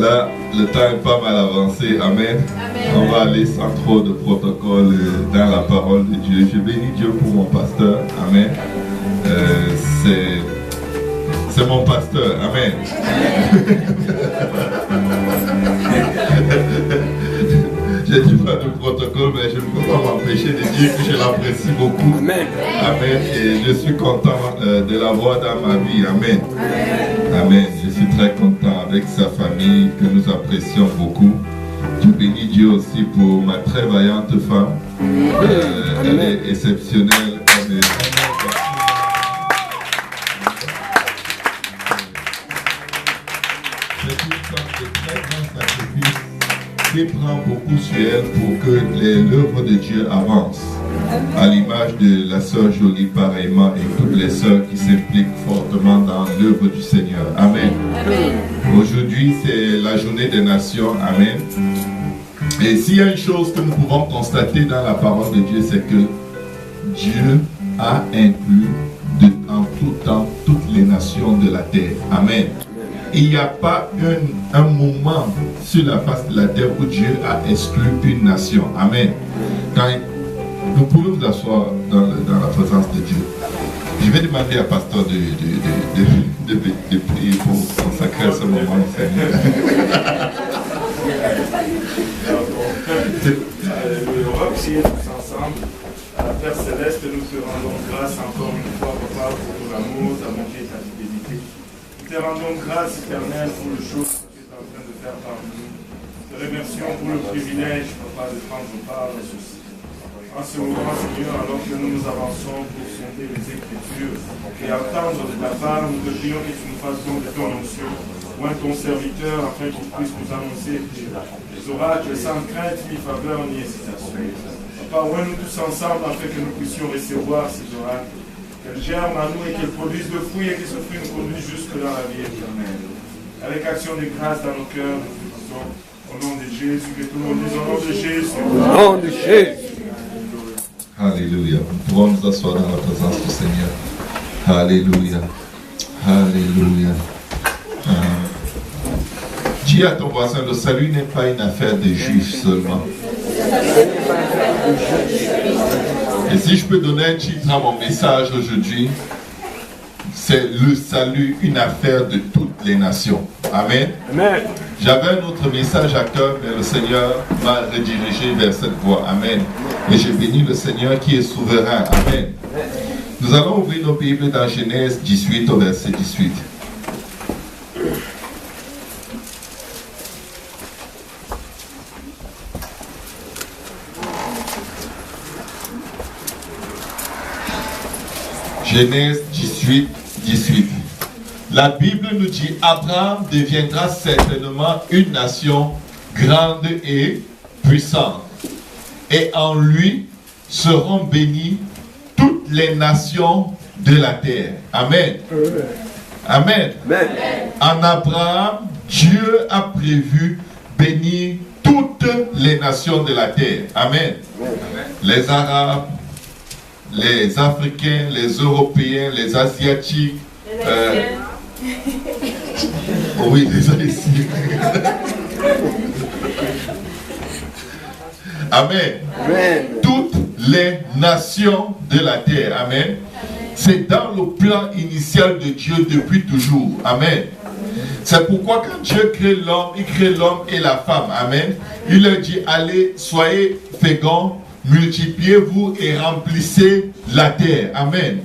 Là, le temps est pas mal avancé. Amen. Amen. On va aller sans trop de protocole dans la parole de Dieu. Je bénis Dieu pour mon pasteur. Amen. C'est mon pasteur. Amen. Je ne dis pas de protocole, mais je ne peux pas m'empêcher de dire que je l'apprécie beaucoup. Amen. Amen. Et je suis content de l'avoir dans ma vie. Amen. Amen. Je suis très content avec sa famille que nous apprécions beaucoup. Je bénis Dieu aussi pour ma très vaillante femme. Elle est exceptionnelle. C'est une femme de très grand sacrifice qui prend beaucoup sur elle pour que l'œuvre de Dieu avance. À l'image de la sœur Jolie pareillement et toutes les sœurs qui s'impliquent fortement dans l'œuvre du Seigneur. Amen. Amen. Aujourd'hui, c'est la journée des nations. Amen. Et s'il y a une chose que nous pouvons constater dans la parole de Dieu, c'est que Dieu a inclus en tout temps toutes les nations de la terre. Amen. Il n'y a pas un moment sur la face de la terre où Dieu a exclu une nation. Amen. Nous pouvons nous asseoir dans la présence de Dieu. Je vais demander à Pasteur de prier pour consacrer ce moment au Seigneur. On va prier tous ensemble. Père Céleste, nous te rendons grâce encore une fois, Papa, pour ton amour, ta bonté et ta fidélité. Nous te rendons grâce éternelle pour le jour que tu es en train de faire parmi nous. Nous te remercions pour le privilège, Papa, de prendre part à ceci. En ce moment, Seigneur, alors que nous nous avançons pour sonder les Écritures et attendre de ta part, nous te prions que tu nous fasses don de ton onction, oins ton serviteur afin qu'il puisse nous annoncer les oracles sans crainte, ni faveur, ni hésitation. Papa, oins-nous tous ensemble afin que nous puissions recevoir ces oracles, qu'elles germent en nous et qu'elles produisent le fruit et que ce fruit nous conduise jusque dans la vie éternelle. Avec action de grâce dans nos cœurs, nous te disons au nom de Jésus, que tout le monde dise au nom de Jésus. Au nom de Jésus. Alléluia. Nous pouvons nous asseoir dans la présence du Seigneur. Alléluia. Alléluia. Dis à ton voisin, le salut n'est pas une affaire de juifs seulement. Et si je peux donner un titre à mon message aujourd'hui, c'est le salut, une affaire de toutes les nations. Amen. Amen. J'avais un autre message à cœur, mais le Seigneur m'a redirigé vers cette voie. Amen. Et j'ai béni le Seigneur qui est souverain. Amen. Nous allons ouvrir nos Bibles dans Genèse 18 au verset 18. Genèse 18, 18. La Bible nous dit, Abraham deviendra certainement une nation grande et puissante. Et en lui seront bénies toutes les nations de la terre. Amen. Amen. Amen. En Abraham, Dieu a prévu bénir toutes les nations de la terre. Amen. Amen. Les Arabes, les Africains, les Européens, les Asiatiques. Oui, les Haïtiens. Amen. Amen. Toutes les nations de la terre. Amen. C'est dans le plan initial de Dieu depuis toujours. Amen. C'est pourquoi quand Dieu crée l'homme, il crée l'homme et la femme. Amen. Il leur dit, allez, soyez féconds, multipliez-vous et remplissez la terre. Amen.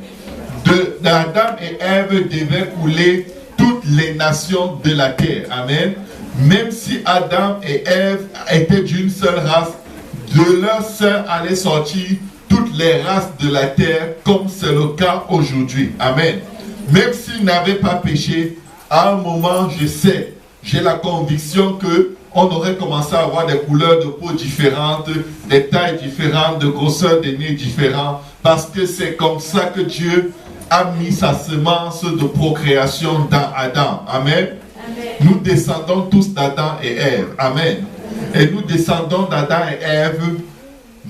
D'Adam et Ève devaient couler toutes les nations de la terre. Amen. Même si Adam et Ève étaient d'une seule race, de leur sein allaient sortir toutes les races de la terre, comme c'est le cas aujourd'hui. Amen. Même s'ils n'avaient pas péché, à un moment, j'ai la conviction que on aurait commencé à avoir des couleurs de peau différentes, des tailles différentes, de grosseur des nez différents, parce que c'est comme ça que Dieu a mis sa semence de procréation dans Adam. Amen. Amen. Nous descendons tous d'Adam et Ève. Amen. Et nous descendons d'Adam et Ève,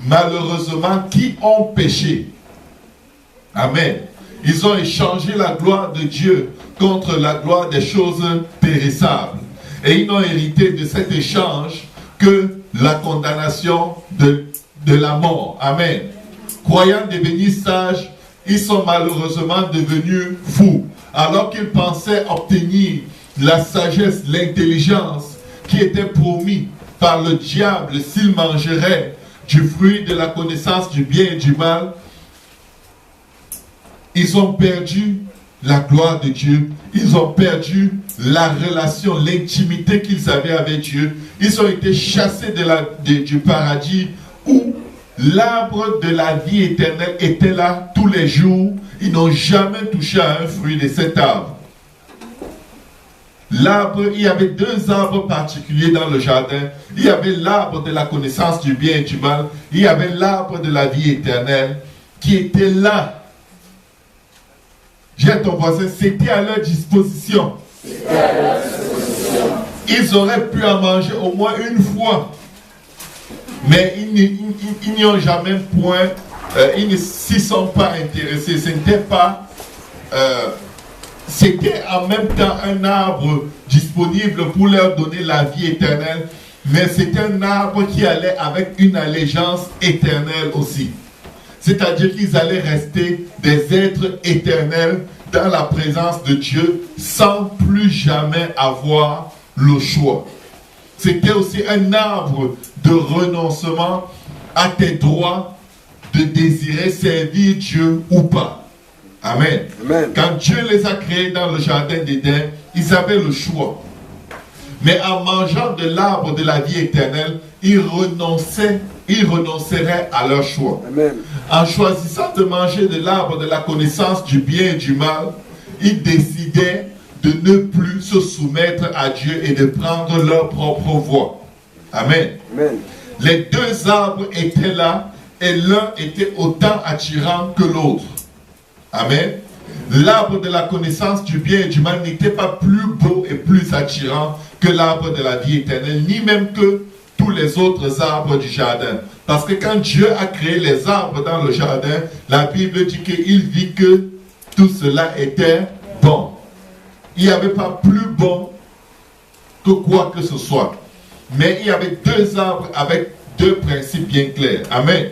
malheureusement, qui ont péché. Amen. Ils ont échangé la gloire de Dieu contre la gloire des choses périssables. Et ils n'ont hérité de cet échange que la condamnation de la mort. Amen. Croyant devenir sages, ils sont malheureusement devenus fous. Alors qu'ils pensaient obtenir la sagesse, l'intelligence qui était promis par le diable s'ils mangeraient du fruit de la connaissance du bien et du mal, ils ont perdu la gloire de Dieu. Ils ont perdu la relation, l'intimité qu'ils avaient avec Dieu. Ils ont été chassés du paradis où l'arbre de la vie éternelle était là tous les jours. Ils n'ont jamais touché à un fruit de cet arbre. L'arbre, il y avait deux arbres particuliers dans le jardin. Il y avait l'arbre de la connaissance du bien et du mal. Il y avait l'arbre de la vie éternelle qui était là. J'ai ton voisin, c'était à leur disposition. Ils auraient pu en manger au moins une fois. Mais ils n'y ont jamais point, ils ne s'y sont pas intéressés. Ce n'était pas... c'était en même temps un arbre disponible pour leur donner la vie éternelle, mais c'était un arbre qui allait avec une allégeance éternelle aussi. C'est-à-dire qu'ils allaient rester des êtres éternels dans la présence de Dieu sans plus jamais avoir le choix. C'était aussi un arbre de renoncement à tes droits de désirer servir Dieu ou pas. Amen. Amen. Quand Dieu les a créés dans le jardin d'Éden, ils avaient le choix. Mais en mangeant de l'arbre de la vie éternelle, ils renonçaient, ils renonceraient à leur choix. Amen. En choisissant de manger de l'arbre de la connaissance du bien et du mal, ils décidaient de ne plus se soumettre à Dieu et de prendre leur propre voie. Amen. Amen. Les deux arbres étaient là et l'un était autant attirant que l'autre. Amen. L'arbre de la connaissance du bien et du mal n'était pas plus beau et plus attirant que l'arbre de la vie éternelle, ni même que tous les autres arbres du jardin. Parce que quand Dieu a créé les arbres dans le jardin, la Bible dit qu'il vit que tout cela était bon. Il n'y avait pas plus bon que quoi que ce soit. Mais il y avait deux arbres avec deux principes bien clairs. Amen.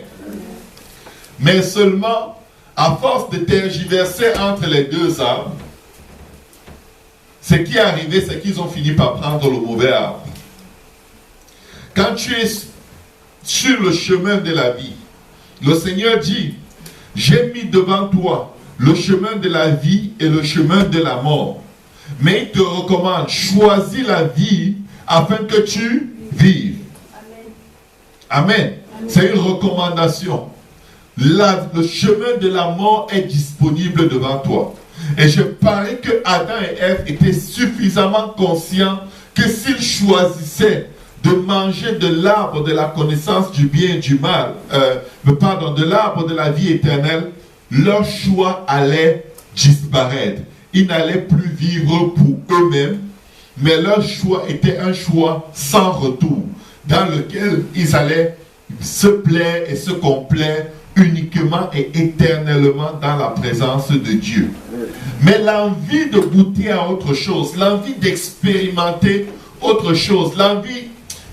Mais seulement, à force de tergiverser entre les deux arbres, ce qui est arrivé, c'est qu'ils ont fini par prendre le mauvais arbre. Quand tu es sur le chemin de la vie, le Seigneur dit, j'ai mis devant toi le chemin de la vie et le chemin de la mort. Mais il te recommande, choisis la vie afin que tu vives. Amen. Amen. C'est une recommandation. Le chemin de la mort est disponible devant toi. Et je parie que Adam et Ève étaient suffisamment conscients que s'ils choisissaient de manger de l'arbre de la connaissance du bien et du mal, de l'arbre de la vie éternelle, leur choix allait disparaître. Ils n'allaient plus vivre pour eux-mêmes, mais leur choix était un choix sans retour, dans lequel ils allaient se plaire et se complaire uniquement et éternellement dans la présence de Dieu. Mais l'envie de goûter à autre chose, l'envie d'expérimenter autre chose, l'envie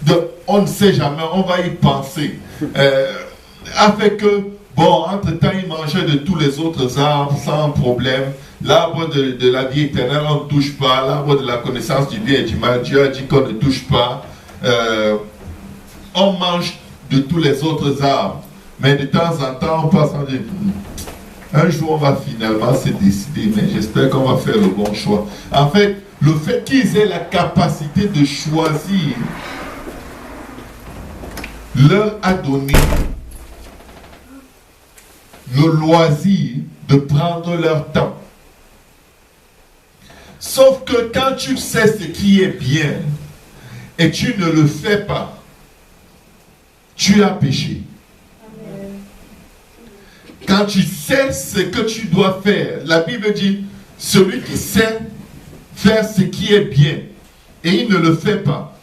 de, on ne sait jamais, on va y penser, a fait que, bon, entre-temps, ils mangeaient de tous les autres arbres sans problème. L'arbre de la vie éternelle, on ne touche pas. L'arbre de la connaissance du bien et du mal, Dieu a dit qu'on ne touche pas. On mange de tous les autres arbres. Mais de temps en temps, on passe en disant, un jour, on va finalement se décider, mais j'espère qu'on va faire le bon choix. En fait, le fait qu'ils aient la capacité de choisir leur a donné le loisir de prendre leur temps. Sauf que quand tu sais ce qui est bien et tu ne le fais pas, tu as péché. Quand tu sais ce que tu dois faire, la Bible dit, celui qui sait faire ce qui est bien et il ne le fait pas,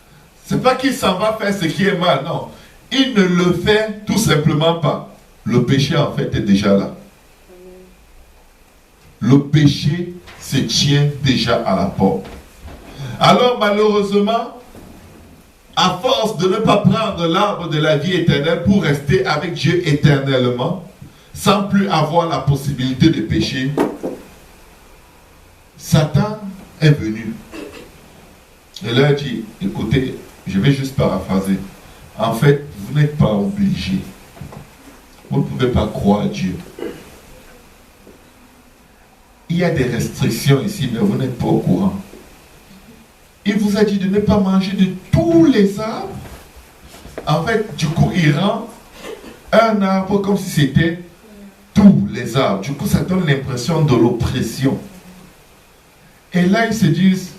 c'est pas qu'il s'en va faire ce qui est mal, non. Il ne le fait tout simplement pas. Le péché en fait est déjà là. Le péché se tient déjà à la porte. Alors malheureusement, à force de ne pas prendre l'arbre de la vie éternelle pour rester avec Dieu éternellement, sans plus avoir la possibilité de pécher, Satan est venu. Et leur dit, écoutez, je vais juste paraphraser. En fait, vous n'êtes pas obligé. Vous ne pouvez pas croire à Dieu. Il y a des restrictions ici, mais vous n'êtes pas au courant. Il vous a dit de ne pas manger de tous les arbres. En fait, du coup, il rend un arbre comme si c'était tous les arbres. Du coup, ça donne l'impression de l'oppression. Et là, ils se disent,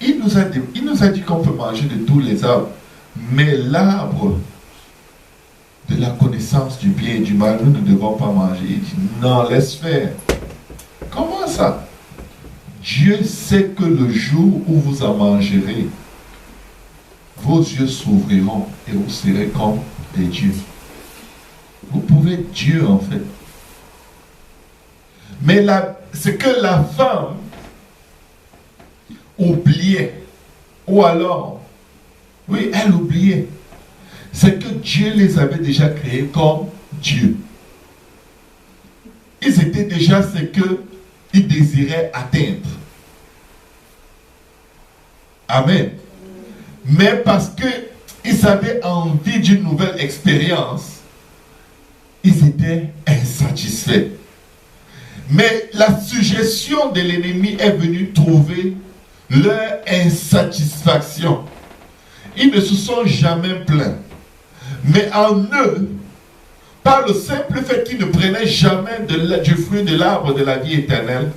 il nous a dit qu'on peut manger de tous les arbres, mais l'arbre de la connaissance du bien et du mal, nous ne devons pas manger. Il dit, non, laisse faire. Comment ça? Dieu sait que le jour où vous en mangerez, vos yeux s'ouvriront et vous serez comme des dieux. Vous pouvez être Dieu en fait. Mais ce que la femme oubliait, ou alors, oui, elle oubliait, c'est que Dieu les avait déjà créés comme Dieu. Ils étaient déjà ce qu'ils désiraient atteindre. Amen. Mais parce qu'ils avaient envie d'une nouvelle expérience, ils étaient insatisfaits. Mais la suggestion de l'ennemi est venue trouver leur insatisfaction. Ils ne se sont jamais plaints. Mais en eux, par le simple fait qu'ils ne prenaient jamais du fruit de l'arbre de la vie éternelle,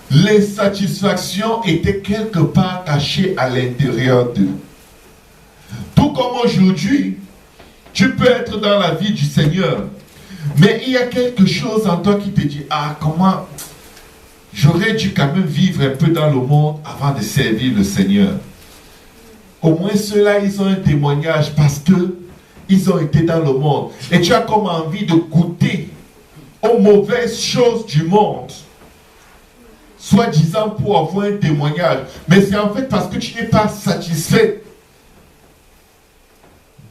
les satisfactions étaient quelque part cachées à l'intérieur d'eux. Tout comme aujourd'hui, tu peux être dans la vie du Seigneur, mais il y a quelque chose en toi qui te dit, ah, comment j'aurais dû quand même vivre un peu dans le monde avant de servir le Seigneur. Au moins ceux-là, ils ont un témoignage parce que ils ont été dans le monde. Et tu as comme envie de goûter aux mauvaises choses du monde, soi-disant pour avoir un témoignage. Mais c'est en fait parce que tu n'es pas satisfait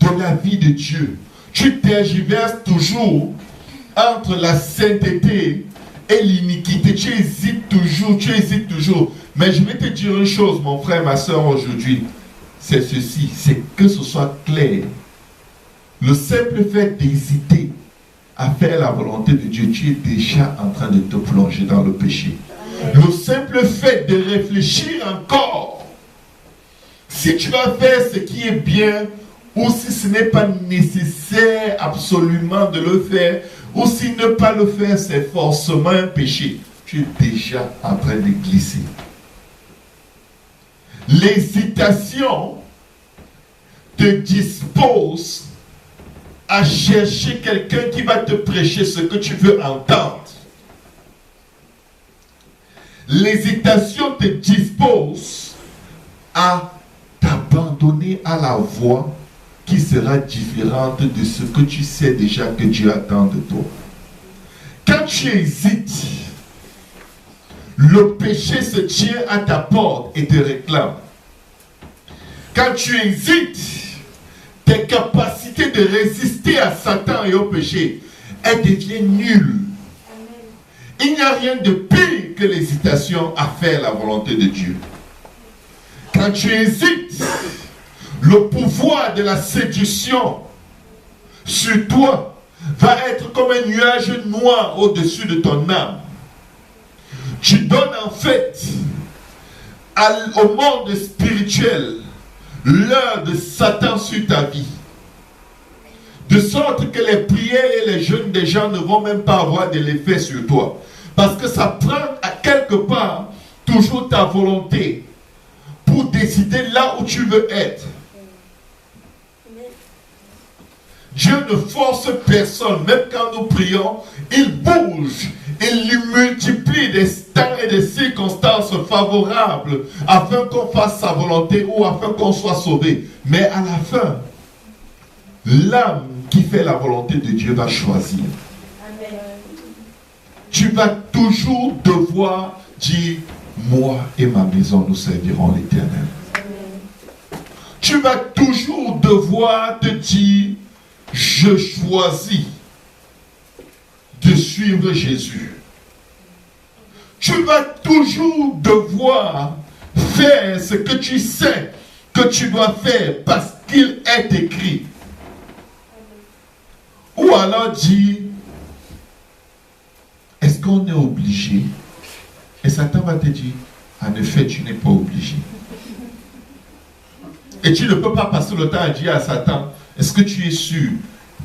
de la vie de Dieu. Tu tergiverses toujours entre la sainteté et l'iniquité. Tu hésites toujours. Mais je vais te dire une chose, mon frère, ma soeur, aujourd'hui. C'est ceci, c'est que ce soit clair. Le simple fait d'hésiter à faire la volonté de Dieu, tu es déjà en train de te plonger dans le péché. Le simple fait de réfléchir encore, si tu vas faire ce qui est bien, ou si ce n'est pas nécessaire absolument de le faire, ou si ne pas le faire, c'est forcément un péché. Tu es déjà en train de glisser. L'hésitation te dispose à chercher quelqu'un qui va te prêcher ce que tu veux entendre. L'hésitation te dispose à t'abandonner à la voie qui sera différente de ce que tu sais déjà que Dieu attend de toi. Quand tu hésites, le péché se tient à ta porte et te réclame. Quand tu hésites, tes capacités de résister à Satan et au péché, elles deviennent nulles. Il n'y a rien de pire que l'hésitation à faire la volonté de Dieu. Quand tu hésites, le pouvoir de la séduction sur toi va être comme un nuage noir au-dessus de ton âme. Tu donnes en fait au monde spirituel l'heure de Satan sur ta vie. De sorte que les prières et les jeûnes des gens ne vont même pas avoir de l'effet sur toi. Parce que ça prend à quelque part toujours ta volonté pour décider là où tu veux être. Dieu ne force personne. Même quand nous prions, il bouge. Il lui multiplie des temps et des circonstances favorables afin qu'on fasse sa volonté ou afin qu'on soit sauvé. Mais à la fin, l'âme qui fait la volonté de Dieu va choisir. Amen. Tu vas toujours devoir dire moi et ma maison, nous servirons l'Éternel. Tu vas toujours devoir te dire, je choisis de suivre Jésus. Tu vas toujours devoir faire ce que tu sais que tu dois faire parce qu'il est écrit. Ou alors dire, est-ce qu'on est obligé? Et Satan va te dire, en effet, tu n'es pas obligé. Et tu ne peux pas passer le temps à dire à Satan, est-ce que tu es sûr?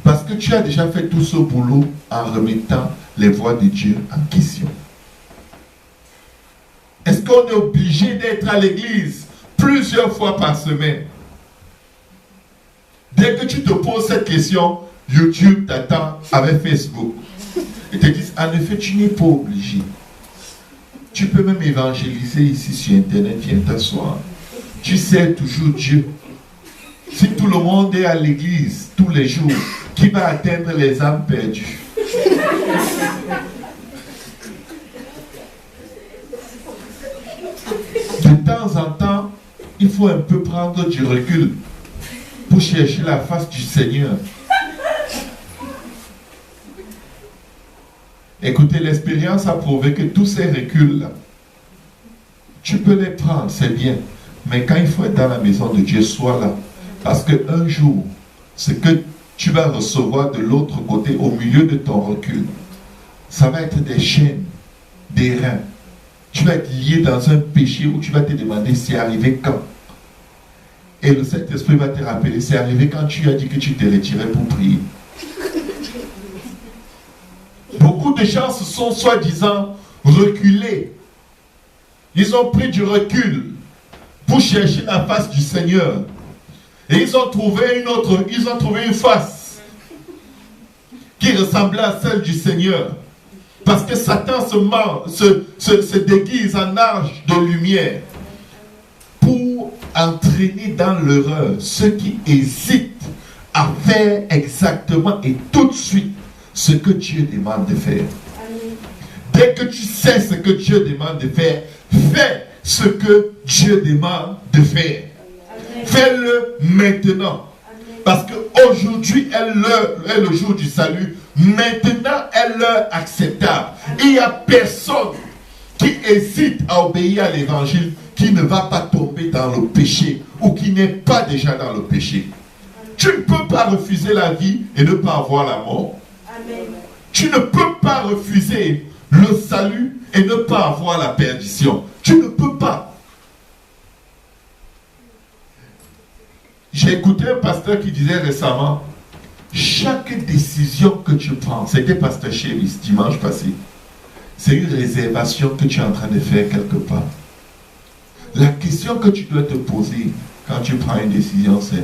Parce que tu as déjà fait tout ce boulot en remettant les voies de Dieu en question. Est-ce qu'on est obligé d'être à l'église plusieurs fois par semaine? Dès que tu te poses cette question, YouTube t'attend avec Facebook. Et te disent, en effet, tu n'es pas obligé. Tu peux même évangéliser ici sur Internet, viens t'asseoir. Tu sais toujours Dieu. Si tout le monde est à l'église tous les jours, qui va atteindre les âmes perdues? De temps en temps, il faut un peu prendre du recul pour chercher la face du Seigneur. Écoutez, l'expérience a prouvé que tous ces reculs-là, tu peux les prendre, c'est bien. Mais quand il faut être dans la maison de Dieu, sois là. Parce qu'un jour, ce que tu vas recevoir de l'autre côté, au milieu de ton recul, ça va être des chaînes, des reins. Tu vas être lié dans un péché où tu vas te demander c'est arrivé quand. Et le Saint-Esprit va te rappeler, c'est arrivé quand tu as dit que tu te retirais pour prier. Beaucoup de gens se sont soi-disant reculés. Ils ont pris du recul pour chercher la face du Seigneur. Et ils ont trouvé une face qui ressemblait à celle du Seigneur. Parce que Satan se déguise en ange de lumière pour entraîner dans l'erreur ceux qui hésitent à faire exactement et tout de suite ce que Dieu demande de faire. Amen. Dès que tu sais ce que Dieu demande de faire, fais ce que Dieu demande de faire. Fais-le maintenant. Amen. Parce qu'aujourd'hui est le jour du salut. Maintenant est l'heure acceptable. Il n'y a personne qui hésite à obéir à l'évangile qui ne va pas tomber dans le péché ou qui n'est pas déjà dans le péché. Tu ne peux pas refuser la vie et ne pas avoir la mort. Amen. Tu ne peux pas refuser le salut et ne pas avoir la perdition. Tu ne peux pas. J'ai écouté un pasteur qui disait récemment, chaque décision que tu prends, c'était pasteur Chéris dimanche passé, c'est une réservation que tu es en train de faire quelque part. La question que tu dois te poser quand tu prends une décision, c'est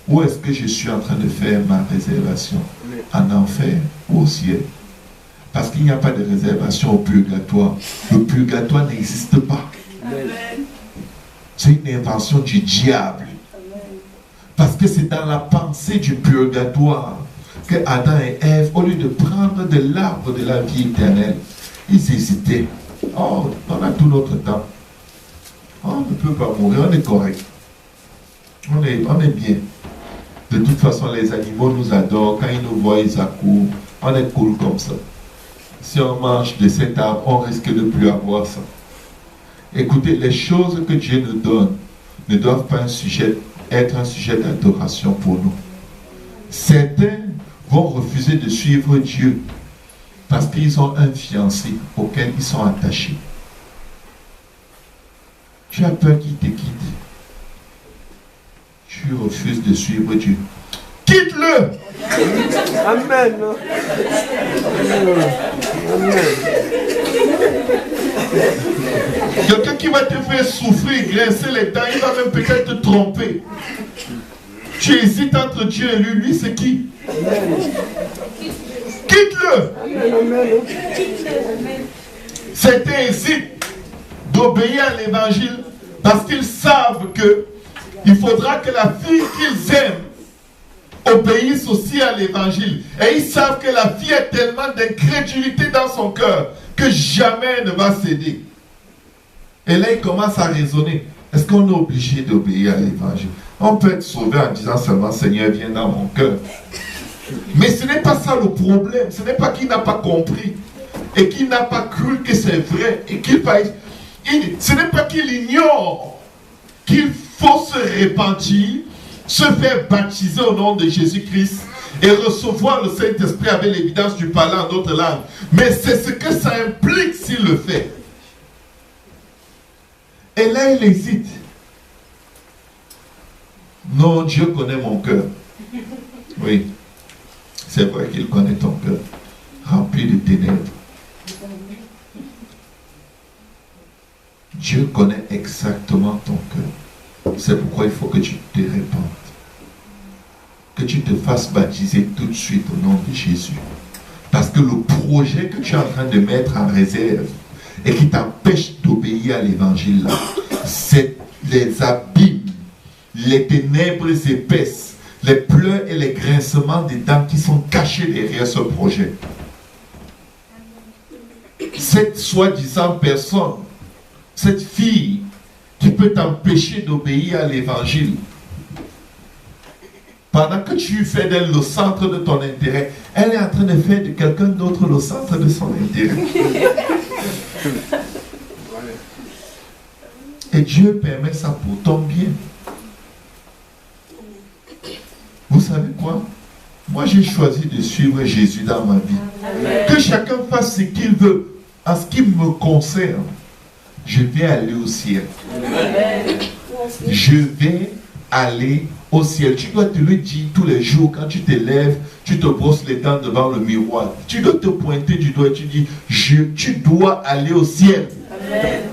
où est-ce que je suis en train de faire ma réservation? En enfer ou au ciel? Parce qu'il n'y a pas de réservation au purgatoire. Le purgatoire n'existe pas. C'est une invention du diable. Parce que c'est dans la pensée du purgatoire que Adam et Ève, au lieu de prendre de l'arbre de la vie éternelle, ils hésitaient. Oh, on a tout notre temps. On ne peut pas mourir, on est correct. On est bien. De toute façon, les animaux nous adorent. Quand ils nous voient, ils accourent. On est cool comme ça. Si on mange de cet arbre, on risque de ne plus avoir ça. Écoutez, les choses que Dieu nous donne ne doivent pas être un sujet d'adoration pour nous. Certains vont refuser de suivre Dieu parce qu'ils ont un fiancé auquel ils sont attachés. Tu as peur qu'il te quitte. Tu refuses de suivre Dieu. Quitte-le! Amen. Amen. Quelqu'un qui va te faire souffrir, grincer les dents, il va même peut-être te tromper. Tu hésites entre Dieu et lui, c'est qui? Quitte-le! Certains hésitent d'obéir à l'évangile parce qu'ils savent que il faudra que la fille qu'ils aiment obéisse aussi à l'évangile. Et ils savent que la fille a tellement d'incrédulité dans son cœur que jamais elle ne va céder. Et là, il commence à raisonner. Est-ce qu'on est obligé d'obéir à l'évangile? On peut être sauvé en disant seulement, Seigneur, viens dans mon cœur. Mais ce n'est pas ça le problème. Ce n'est pas qu'il n'a pas compris et qu'il n'a pas cru que c'est vrai et qu'il va... Ce n'est pas qu'il ignore qu'il faut se repentir, se faire baptiser au nom de Jésus-Christ et recevoir le Saint-Esprit avec l'évidence du parler en d'autres langues. Mais c'est ce que ça implique s'il le fait. Et là, il hésite. Non, Dieu connaît mon cœur. Oui, c'est vrai qu'il connaît ton cœur, rempli de ténèbres. Dieu connaît exactement ton cœur. C'est pourquoi il faut que tu te répandes. Que tu te fasses baptiser tout de suite au nom de Jésus. Parce que le projet que tu es en train de mettre en réserve et qui t'empêche d'obéir à l'évangile là, c'est les abîmes, les ténèbres épaisses, les pleurs et les grincements des dents qui sont cachés derrière ce projet. Cette soi-disant personne, cette fille qui peut t'empêcher d'obéir à l'évangile, pendant que tu fais d'elle le centre de ton intérêt, elle est en train de faire de quelqu'un d'autre le centre de son intérêt. Et Dieu permet ça pour ton bien. Vous savez quoi? Moi, j'ai choisi de suivre Jésus dans ma vie. Amen. Que chacun fasse ce qu'il veut. En ce qui me concerne, je vais aller au ciel. Amen. Je vais aller au ciel. Tu dois te le dire tous les jours quand tu te lèves, tu te brosses les dents devant le miroir. Tu dois te pointer du doigt et tu dis, tu dois aller au ciel. Amen.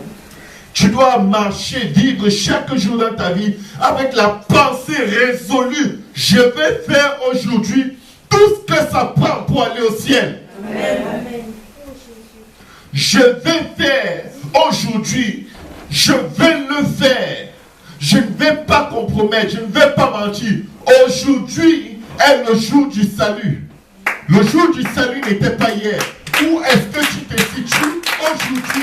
Tu dois marcher, vivre chaque jour dans ta vie avec la pensée résolue. Je vais faire aujourd'hui tout ce que ça prend pour aller au ciel. Amen. Je vais faire aujourd'hui. Je vais le faire. Je ne vais pas compromettre. Je ne vais pas mentir. Aujourd'hui est le jour du salut. Le jour du salut n'était pas hier. Où est-ce que tu te situes aujourd'hui?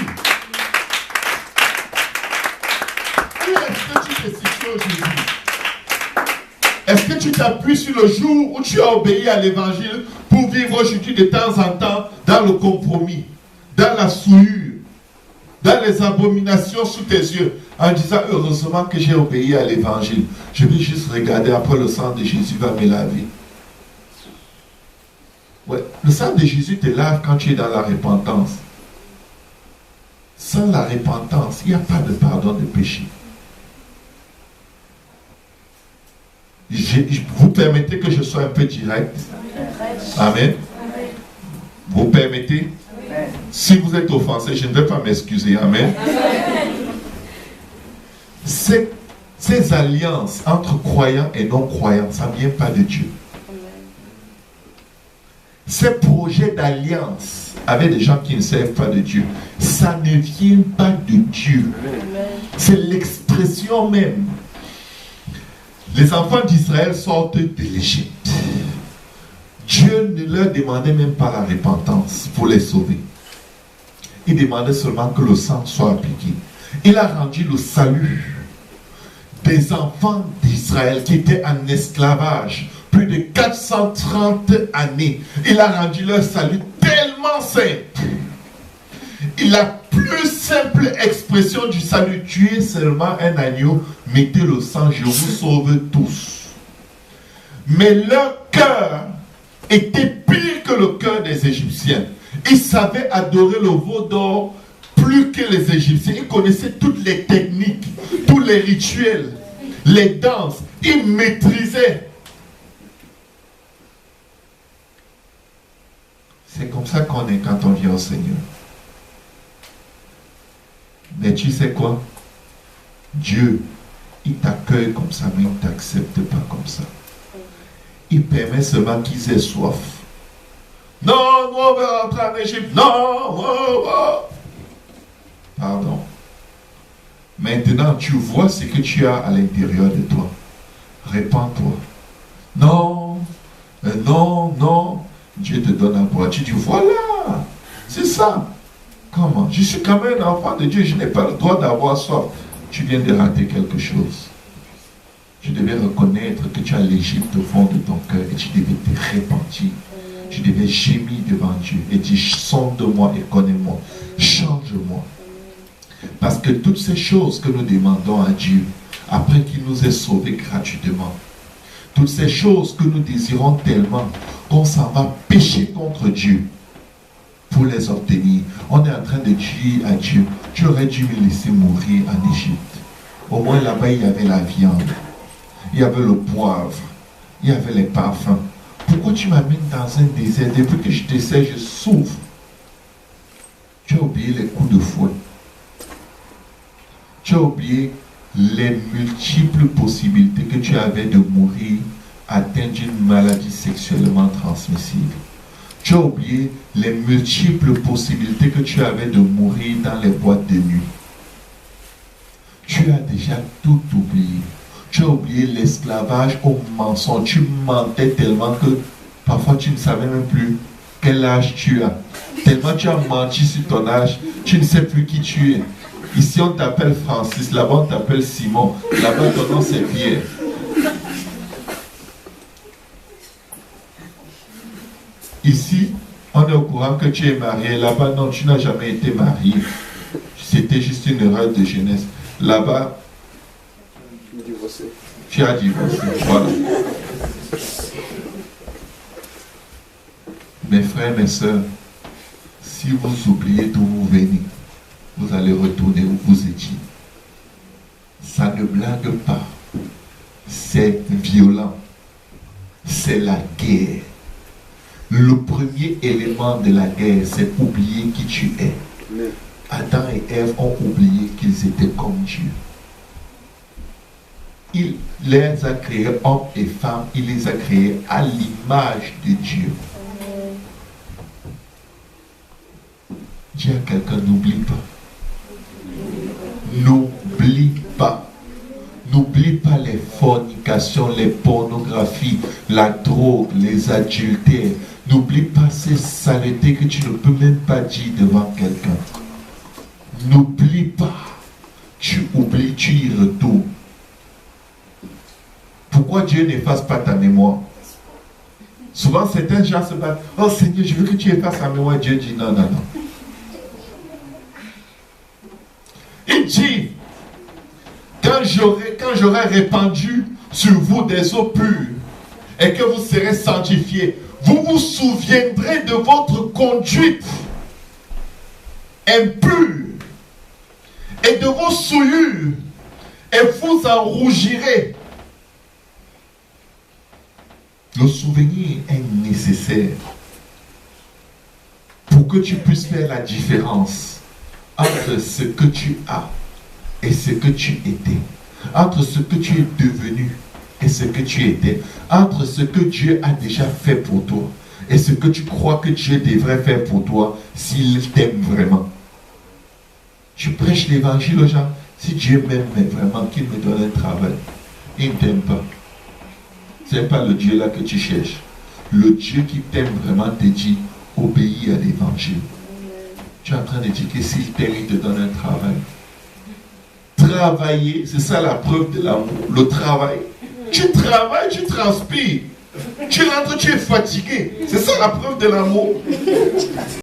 Où est-ce que tu te situes aujourd'hui? Est-ce que tu t'appuies sur le jour où tu as obéi à l'évangile pour vivre aujourd'hui de temps en temps dans le compromis, dans la souillure, dans les abominations sous tes yeux, en disant heureusement que j'ai obéi à l'évangile. Je vais juste regarder après le sang de Jésus va me laver. Ouais, le sang de Jésus te lave quand tu es dans la repentance. Sans la repentance, il n'y a pas de pardon de péché. Vous permettez que je sois un peu direct? Amen. Vous permettez? Si vous êtes offensé, je ne vais pas m'excuser. Amen. Ces alliances entre croyants et non-croyants, ça ne vient pas de Dieu. Ces projets d'alliance avec des gens qui ne servent pas de Dieu, ça ne vient pas de Dieu. C'est l'expression même. Les enfants d'Israël sortent de l'Égypte. Dieu ne leur demandait même pas la repentance pour les sauver. Il demandait seulement que le sang soit appliqué. Il a rendu le salut des enfants d'Israël qui étaient en esclavage plus de 430 années. Il a rendu leur salut tellement simple. Et la plus simple expression du salut, tuez seulement un agneau, mettez le sang, je vous sauve tous. Mais leur cœur était pire que le cœur des Égyptiens. Ils savaient adorer le veau d'or plus que les Égyptiens. Ils connaissaient toutes les techniques, tous les rituels, les danses. Ils maîtrisaient. C'est comme ça qu'on est quand on vient au Seigneur. Mais tu sais quoi? Dieu, il t'accueille comme ça, mais il ne t'accepte pas comme ça. Il permet seulement qu'ils aient soif. Non, nous on va rentrer en Égypte. Non, Pardon. Maintenant, tu vois ce que tu as à l'intérieur de toi. Répands-toi. Non, non, non. Dieu te donne à boire. Tu dis, voilà, c'est ça. Comment? Je suis quand même un enfant de Dieu, je n'ai pas le droit d'avoir soif. Tu viens de rater quelque chose. Tu devais reconnaître que tu as l'Égypte au fond de ton cœur et tu devais te repentir. Tu devais gémir devant Dieu et dire, sonde-moi et connais-moi, change-moi. Parce que toutes ces choses que nous demandons à Dieu, après qu'il nous ait sauvés gratuitement, toutes ces choses que nous désirons tellement, qu'on s'en va pécher contre Dieu pour les obtenir, on est en train de dire à Dieu, tu aurais dû me laisser mourir en Égypte. Au moins là-bas, il y avait la viande, il y avait le poivre, il y avait les parfums. Pourquoi tu m'amènes dans un désert? Depuis que je t'essaie, je souffre. Tu as oublié les coups de fouet. Tu as oublié les multiples possibilités que tu avais de mourir atteint d'une maladie sexuellement transmissible. Tu as oublié les multiples possibilités que tu avais de mourir dans les boîtes de nuit. Tu as déjà tout oublié. Tu as oublié l'esclavage au mensonge. Tu mentais tellement que parfois tu ne savais même plus quel âge tu as. Tellement tu as menti sur ton âge, tu ne sais plus qui tu es. Ici on t'appelle Francis, là-bas on t'appelle Simon, là-bas ton nom c'est Pierre. Ici, on est au courant que tu es marié, là-bas non, tu n'as jamais été marié. C'était juste une erreur de jeunesse. Là-bas, tu as divorcé. Voilà. Mes frères, mes soeurs, si vous oubliez d'où vous venez, vous allez retourner où vous étiez. Ça ne blague pas. C'est violent. C'est la guerre. Le premier élément de la guerre, c'est oublier qui tu es. Adam et Ève ont oublié qu'ils étaient comme Dieu. Il les a créés hommes et femmes, il les a créés à l'image de Dieu. Dis à quelqu'un, n'oublie pas. N'oublie pas. N'oublie pas les fornications, les pornographies, la drogue, les adultères. N'oublie pas ces saletés que tu ne peux même pas dire devant quelqu'un. N'oublie pas. Tu oublies, tu y retournes. Pourquoi Dieu n'efface pas ta mémoire? Souvent, certains gens se battent. Oh Seigneur, je veux que tu effaces ta mémoire. Dieu dit non, non, non. Il dit, quand j'aurai répandu sur vous des eaux pures et que vous serez sanctifiés, vous vous souviendrez de votre conduite impure et de vos souillures et vous en rougirez. Le souvenir est nécessaire pour que tu puisses faire la différence entre ce que tu as et ce que tu étais, entre ce que tu es devenu et ce que tu étais, entre ce que Dieu a déjà fait pour toi et ce que tu crois que Dieu devrait faire pour toi s'il t'aime vraiment. Tu prêches l'évangile aux gens. Si Dieu m'aime vraiment, qu'il me donne un travail, il ne t'aime pas. Ce n'est pas le Dieu là que tu cherches. Le Dieu qui t'aime vraiment te dit, obéis à l'évangile. Tu es en train de dire que s'il t'aime, il te donne un travail. Travailler, c'est ça la preuve de l'amour, le travail. Tu travailles, tu transpires. Tu rentres, tu es fatigué. C'est ça la preuve de l'amour.